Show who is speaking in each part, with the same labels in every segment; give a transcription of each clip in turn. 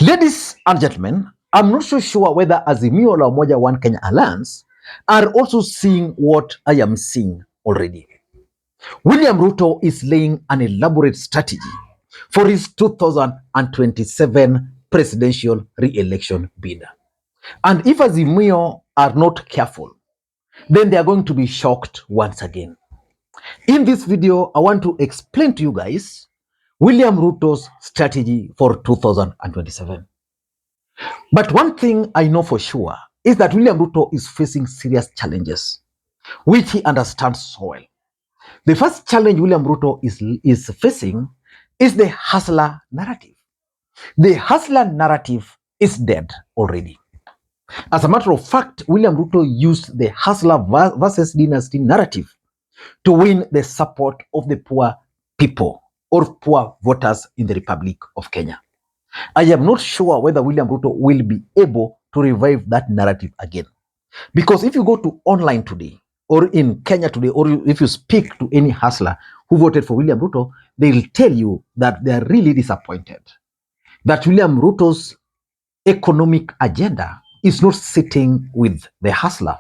Speaker 1: Ladies and gentlemen, I'm not so sure whether Azimio la Umoja One Kenya Alliance are also seeing what I am seeing already. William Ruto is laying an elaborate strategy for his 2027 presidential re-election bid. And if Azimio are not careful, then they are going to be shocked once again. In this video, I want to explain to you guys William Ruto's strategy for 2027. But one thing I know for sure is that William Ruto is facing serious challenges, which he understands so well. The first challenge William Ruto is facing is the hustler narrative. The hustler narrative is dead already. As a matter of fact, William Ruto used the hustler versus dynasty narrative to win the support of the poor people or poor voters in the Republic of Kenya. I am not sure whether William Ruto will be able to revive that narrative again. Because if you go to online today, or in Kenya today, or if you speak to any hustler who voted for William Ruto, they will tell you that they are really disappointed that William Ruto's economic agenda is not sitting with the hustler.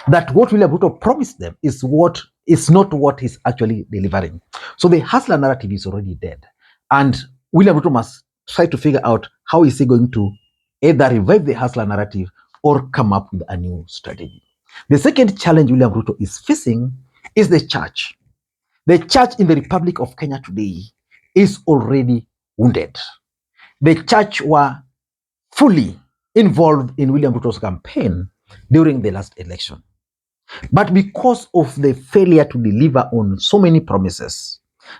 Speaker 1: That what William Ruto promised them is not what he's actually delivering. So the hustler narrative is already dead. And William Ruto must try to figure out how is he going to either revive the hustler narrative or come up with a new strategy. The second challenge William Ruto is facing is the church. The church in the Republic of Kenya today is already wounded. The church were fully involved in William Ruto's campaign during the last election. But because of the failure to deliver on so many promises,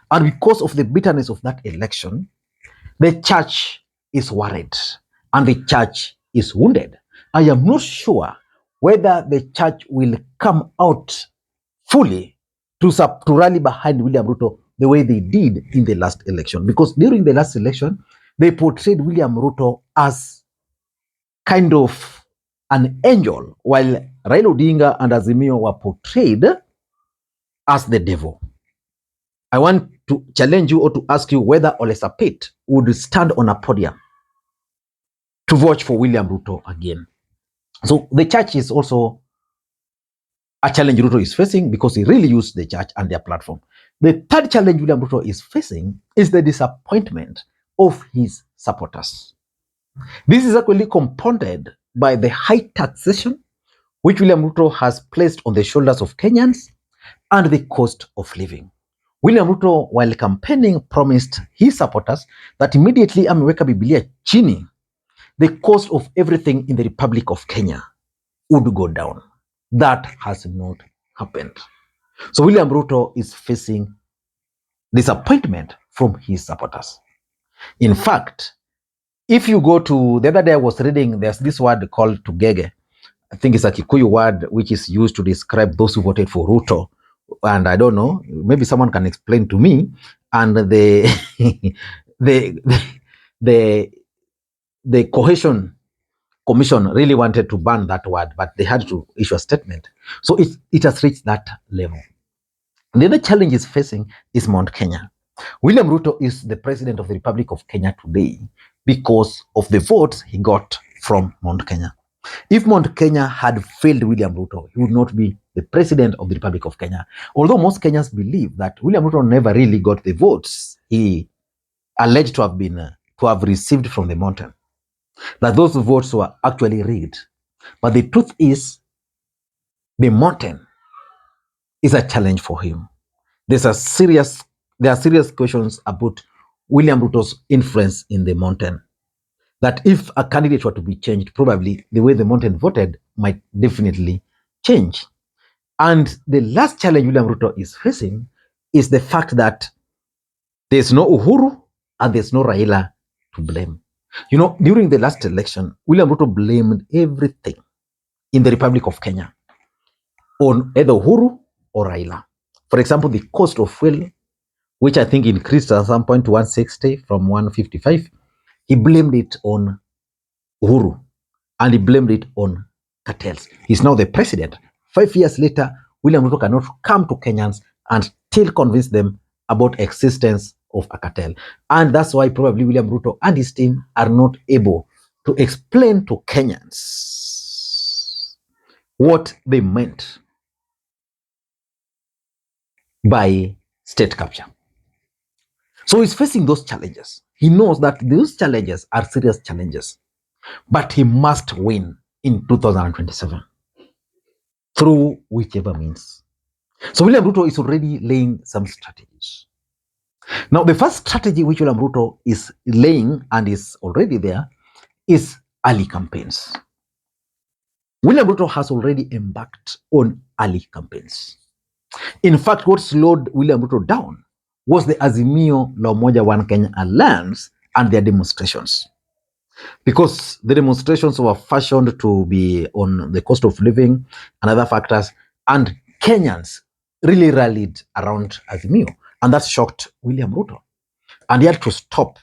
Speaker 1: and because of the bitterness of that election, the church is worried and the church is wounded. I am not sure whether the church will come out fully to rally behind William Ruto the way they did in the last election. Because during the last election, they portrayed William Ruto as kind of an angel, while Raila Odinga and Azimio were portrayed as the devil. I want to challenge you or to ask you whether Ole Sapit would stand on a podium to vote for William Ruto again. So the church is also a challenge Ruto is facing because he really used the church and their platform. The third challenge William Ruto is facing is the disappointment of his supporters. This is actually compounded by the high taxation which William Ruto has placed on the shoulders of Kenyans and the cost of living. William Ruto, while campaigning, promised his supporters that immediately ameweka Biblia chini, the cost of everything in the Republic of Kenya would go down. That has not happened. So William Ruto is facing disappointment from his supporters. In fact, if you go to, the other day I was reading, there's this word called tugege. I think it's a Kikuyu word which is used to describe those who voted for Ruto. And I don't know, maybe someone can explain to me. And the Cohesion Commission really wanted to ban that word, but they had to issue a statement. So it has reached that level. The other challenge is facing is Mount Kenya. William Ruto is the president of the Republic of Kenya today because of the votes he got from Mount Kenya. If Mount Kenya had failed William Ruto, he would not be the president of the Republic of Kenya. Although most Kenyans believe that William Ruto never really got the votes he alleged to have received from the mountain, that those votes were actually rigged. But the truth is, the mountain is a challenge for him. There are serious questions about William Ruto's influence in the mountain. That if a candidate were to be changed, probably the way the mountain voted might definitely change. And the last challenge William Ruto is facing is the fact that there's no Uhuru and there's no Raila to blame. You know, during the last election, William Ruto blamed everything in the Republic of Kenya on either Uhuru or Raila. For example, the cost of fuel, which I think increased at some point to 160 from 155, he blamed it on Uhuru and he blamed it on cartels. He's now the president. 5 years later, William Ruto cannot come to Kenyans and still convince them about existence of a cartel. And that's why probably William Ruto and his team are not able to explain to Kenyans what they meant by state capture. So he's facing those challenges. He knows that those challenges are serious challenges, but he must win in 2027 through whichever means. So William Ruto is already laying some strategies. Now, the first strategy which William Ruto is laying and is already there is early campaigns. William Ruto has already embarked on early campaigns. In fact, what slowed William Ruto down was the Azimio La Umoja One Kenya Alliance and their demonstrations. Because the demonstrations were fashioned to be on the cost of living and other factors, and Kenyans really rallied around Azimio, and that shocked William Ruto. And he had to stop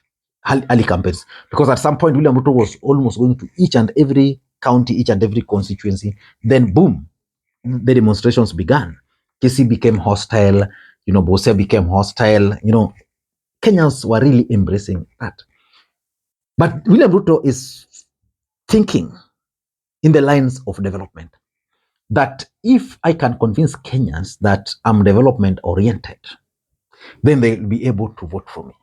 Speaker 1: early campaigns because at some point William Ruto was almost going to each and every county, each and every constituency. Then boom, the demonstrations began. Kisi became hostile, Bose became hostile, Kenyans were really embracing that. But William Ruto is thinking in the lines of development, that if I can convince Kenyans that I'm development oriented, then they'll be able to vote for me.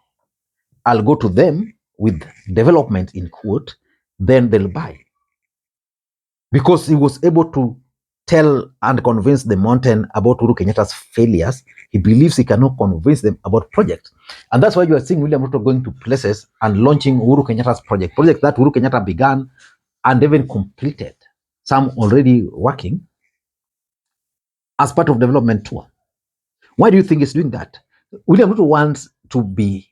Speaker 1: I'll go to them with development in quote, then they'll buy. Because he was able to tell and convince the mountain about Uhuru Kenyatta's failures, he believes he cannot convince them about projects. And that's why you are seeing William Ruto going to places and launching Uhuru Kenyatta's projects that Uhuru Kenyatta began and even completed, some already working, as part of development tour. Why do you think he's doing that? William Ruto wants to be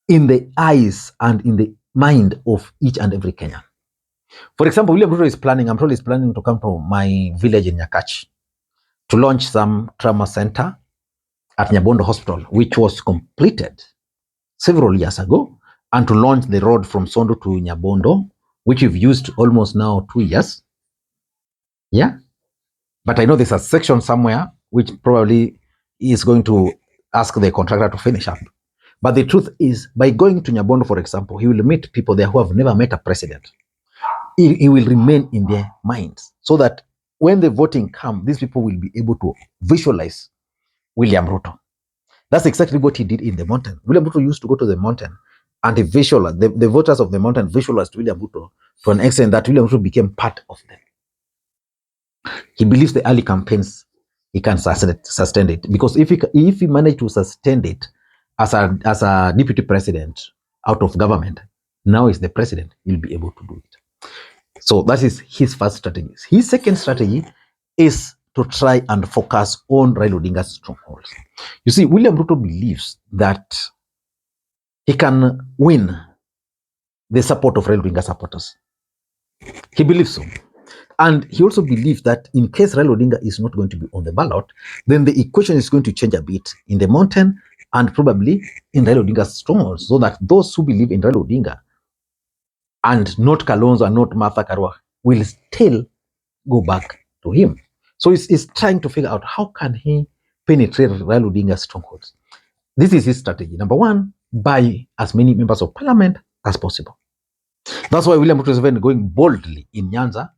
Speaker 1: in the eyes and in the mind of each and every Kenyan. For example, William Ruto is planning, I'm told he's planning to come to my village in Nyakach to launch some trauma center at Nyabondo Hospital, which was completed several years ago, and to launch the road from Sondo to Nyabondo, which we've used almost now 2 years. Yeah. But I know there's a section somewhere which probably is going to ask the contractor to finish up. But the truth is, by going to Nyabondo, for example, he will meet people there who have never met a president. He will remain in their minds so that when the voting comes, these people will be able to visualize William Ruto. That's exactly what he did in the mountain. William Ruto used to go to the mountain and the voters of the mountain visualized William Ruto to an extent that William Ruto became part of them. He believes the early campaigns, he can sustain it. Because if he managed to sustain it as a deputy president out of government, now he's the president, he'll be able to do it. So that is his first strategy. His second strategy is to try and focus on Raila Odinga's strongholds. You see, William Ruto believes that he can win the support of Raila Odinga supporters. He believes so. And he also believes that in case Raila Odinga is not going to be on the ballot, then the equation is going to change a bit in the mountain and probably in Raila Odinga's strongholds, so that those who believe in Raila Odinga and not Kalonzo and not Martha Karua will still go back to him. So he's trying to figure out how can he penetrate Raila Odinga's strongholds. This is his strategy. Number one, buy as many members of parliament as possible. That's why William Ruto is even going boldly in Nyanza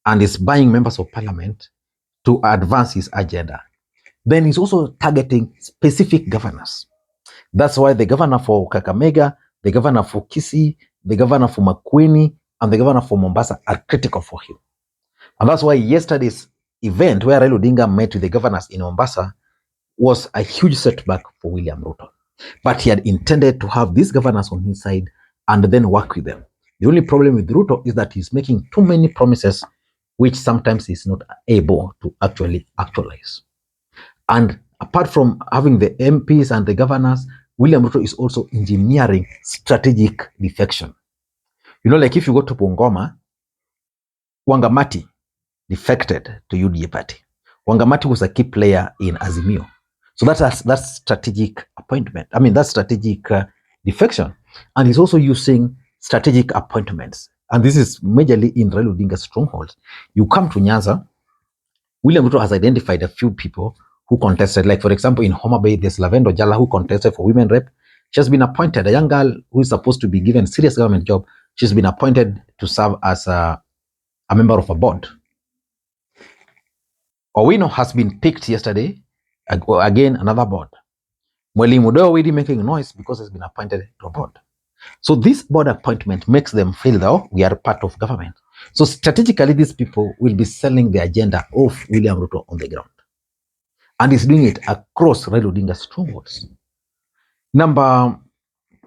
Speaker 1: and is buying members of parliament to advance his agenda. Then he's also targeting specific governors. That's why the governor for Kakamega, the governor for Kisii, the governor for Makwiny, and the governor for Mombasa are critical for him. And that's why yesterday's event where Raila Odinga met with the governors in Mombasa was a huge setback for William Ruto. But he had intended to have these governors on his side and then work with them. The only problem with Ruto is that he's making too many promises which sometimes he's not able to actually actualize. And apart from having the MPs and the governors, William Ruto is also engineering strategic defection. Like if you go to Bungoma, Wangamati defected to UDA party. Wangamati was a key player in Azimio. So that's strategic appointment. That's strategic defection. And he's also using strategic appointments. And this is majorly in Raila Odinga's strongholds. You come to Nyanza, William Ruto has identified a few people who contested. Like, for example, in Homa Bay, there's Lavendo Jala who contested for women rep. She has been appointed, a young girl who is supposed to be given a serious government job. She's been appointed to serve as a member of a board. Owino has been picked yesterday, again, another board. Mwalimu Deo already making noise because he's been appointed to a board. So this board appointment makes them feel that we are part of government. So strategically, these people will be selling the agenda of William Ruto on the ground. And he's doing it across Raila Odinga's strongholds. Number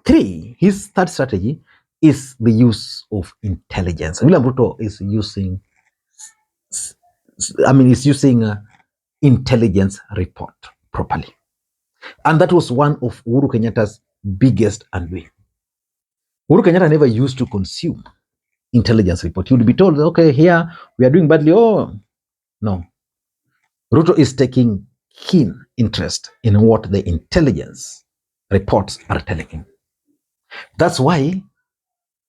Speaker 1: 3, his third strategy is the use of intelligence. William Ruto is using, intelligence report properly. And that was one of Uhuru Kenyatta's biggest undoing. Uhuru Kenyatta never used to consume intelligence report. He would be told, okay, here we are doing badly. Oh, no. Ruto is taking keen interest in what the intelligence reports are telling him. That's why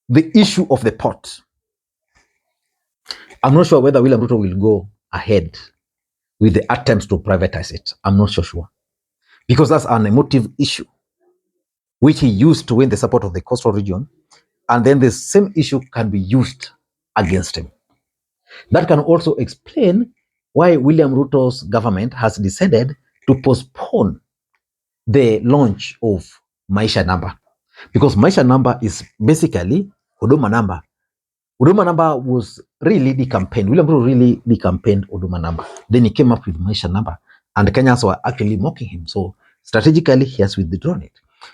Speaker 1: the issue of the port, I'm not sure whether William Ruto will go ahead with the attempts to privatize it. I'm not so sure. Because that's an emotive issue, which he used to win the support of the coastal region. And then the same issue can be used against him. That can also explain why William Ruto's government has decided to postpone the launch of Maisha Number. Because Maisha Number is basically Huduma Number. Huduma Number was really the campaign. William Ruto really campaigned Huduma Number. Then he came up with Maisha Number. And the Kenyans were actually mocking him. So strategically, he has withdrawn it.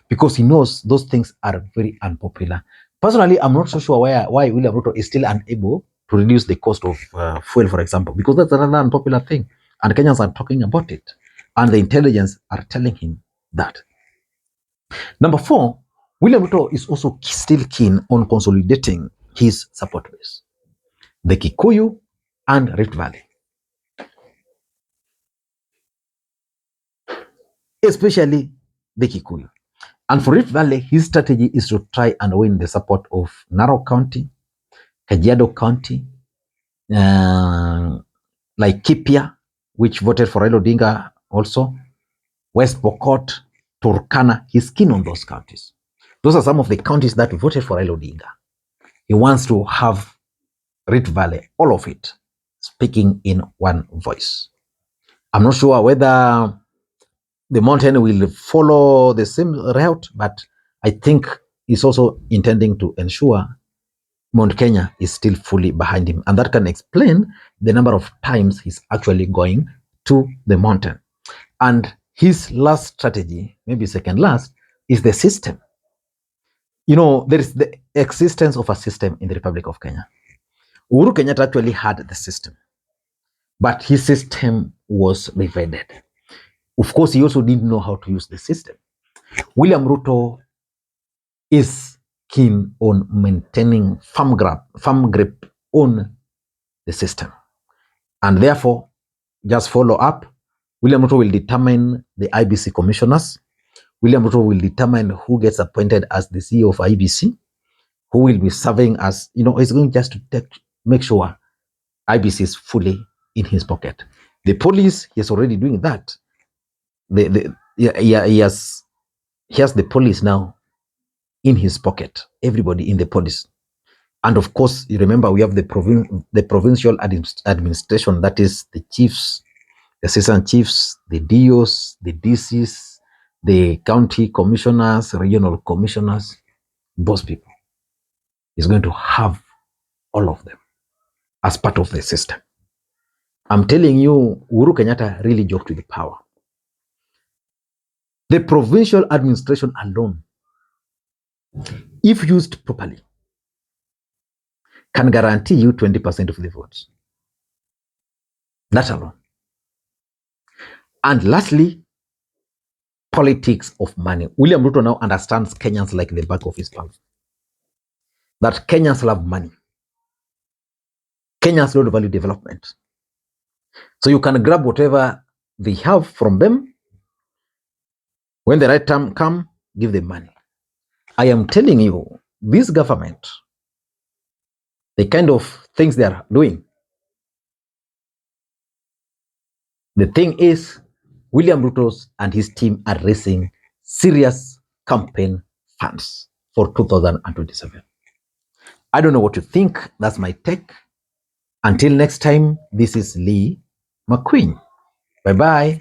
Speaker 1: Because he knows those things are very unpopular. Personally, I'm not so sure why William Ruto is still unable to reduce the cost of fuel, for example, because that's another unpopular thing. And Kenyans are talking about it. And the intelligence are telling him that. Number 4, William Ruto is also still keen on consolidating his support base, the Kikuyu and Rift Valley. Especially the Kikuyu. And for Rift Valley, his strategy is to try and win the support of Narok County, Kajiado County, like Kipia, which voted for Raila Odinga also, West Pokot, Turkana. He's keen on those counties. Those are some of the counties that voted for Raila Odinga. He wants to have Rift Valley, all of it, speaking in one voice. I'm not sure whether the mountain will follow the same route, but I think he's also intending to ensure Mount Kenya is still fully behind him. And that can explain the number of times he's actually going to the mountain. And his last strategy, maybe second last, is the system. You know, there is the existence of a system in the Republic of Kenya. Uhuru Kenyatta actually had the system, but his system was divided. Of course, he also didn't know how to use the system. William Ruto is keen on maintaining firm grip on the system. And therefore, just follow up. William Ruto will determine the IBC commissioners. William Ruto will determine who gets appointed as the CEO of IBC, who will be serving as, he's going just to make sure IBC is fully in his pocket. The police, he is already doing that. He has the police now in his pocket, everybody in the police. And of course, you remember we have the provincial administration, that is the chiefs, the assistant chiefs, the DOs, the DCs, the county commissioners, regional commissioners, those people. He's going to have all of them as part of the system. I'm telling you, Uhuru Kenyatta really joked with the power. The provincial administration alone, if used properly, can guarantee you 20% of the votes. That alone. And lastly, politics of money. William Ruto now understands Kenyans like the back of his palm. That Kenyans love money. Kenyans don't value development. So you can grab whatever they have from them. When the right time comes, give them money. I am telling you, this government, the kind of things they are doing, the thing is, William Ruto and his team are raising serious campaign funds for 2027. I don't know what you think. That's my take. Until next time, this is Lee Makwiny. Bye-bye.